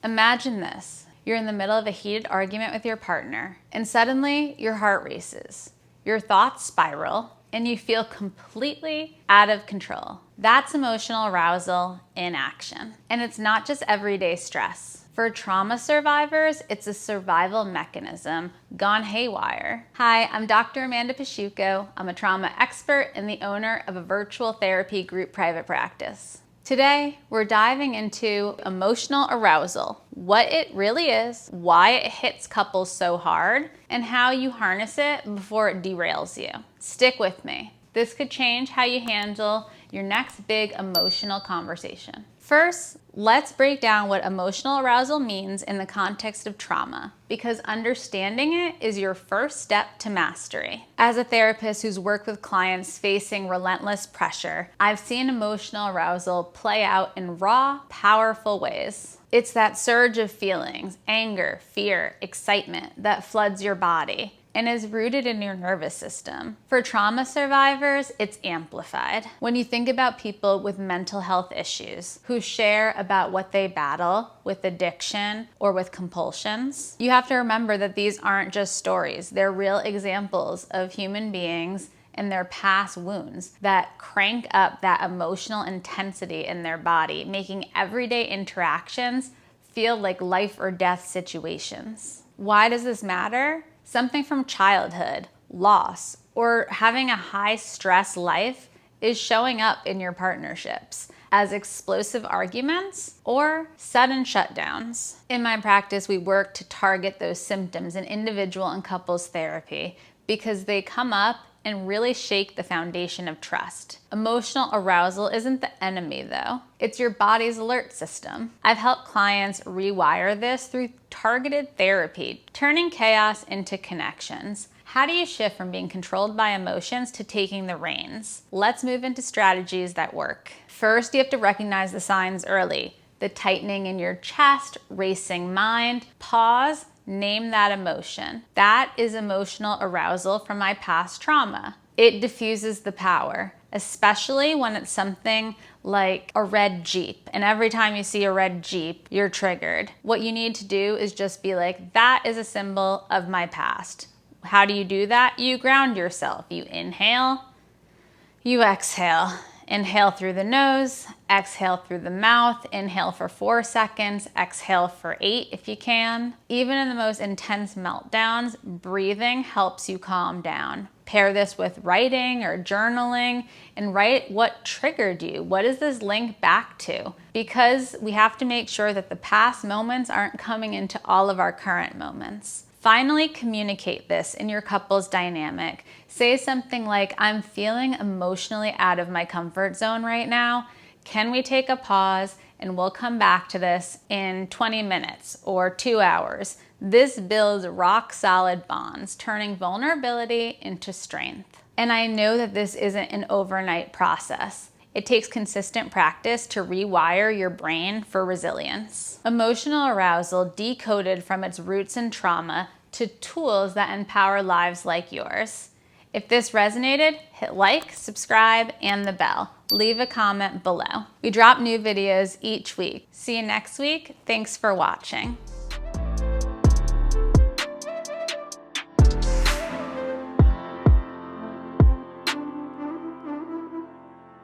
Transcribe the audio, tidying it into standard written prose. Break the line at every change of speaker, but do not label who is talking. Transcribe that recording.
Imagine this. You're in the middle of a heated argument with your partner, and suddenly your heart races, your thoughts spiral, and you feel completely out of control. That's emotional arousal in action. And it's not just everyday stress. For trauma survivors, it's a survival mechanism gone haywire. Hi, I'm Dr. Amanda Pasciucco. I'm a trauma expert and the owner of a virtual therapy group private practice. Today, we're diving into emotional arousal, what it really is, why it hits couples so hard, and how you harness it before it derails you. Stick with me. This could change how you handle your next big emotional conversation. First, let's break down what emotional arousal means in the context of trauma, because understanding it is your first step to mastery. As a therapist who's worked with clients facing relentless pressure, I've seen emotional arousal play out in raw, powerful ways. It's that surge of feelings, anger, fear, excitement that floods your body and is rooted in your nervous system. For trauma survivors, it's amplified. When you think about people with mental health issues who share about what they battle with addiction or with compulsions, you have to remember that these aren't just stories. They're real examples of human beings and their past wounds that crank up that emotional intensity in their body, making everyday interactions feel like life or death situations. Why does this matter? Something from childhood, loss, or having a high stress life is showing up in your partnerships as explosive arguments or sudden shutdowns. In my practice, we work to target those symptoms in individual and couples therapy because they come up and really shake the foundation of trust. Emotional arousal isn't the enemy though. It's your body's alert system. I've helped clients rewire this through targeted therapy, turning chaos into connections. How do you shift from being controlled by emotions to taking the reins? Let's move into strategies that work. First, you have to recognize the signs early. The tightening in your chest, racing mind, pause, name that emotion. That is emotional arousal from my past trauma. It diffuses the power, especially when it's something like a red Jeep. And every time you see a red Jeep, you're triggered. What you need to do is just be like, that is a symbol of my past. How do you do that? You ground yourself. You inhale, you exhale. Inhale through the nose, exhale through the mouth, inhale for 4 seconds, exhale for 8 if you can. Even in the most intense meltdowns, breathing helps you calm down. Pair this with writing or journaling and write what triggered you. What is this link back to? Because we have to make sure that the past moments aren't coming into all of our current moments. Finally, communicate this in your couple's dynamic. Say something like, I'm feeling emotionally out of my comfort zone right now. Can we take a pause and we'll come back to this in 20 minutes or 2 hours? This builds rock solid bonds, turning vulnerability into strength. And I know that this isn't an overnight process. It takes consistent practice to rewire your brain for resilience. Emotional arousal decoded from its roots in trauma to tools that empower lives like yours. If this resonated, hit like, subscribe, and the bell. Leave a comment below. We drop new videos each week. See you next week. Thanks for watching.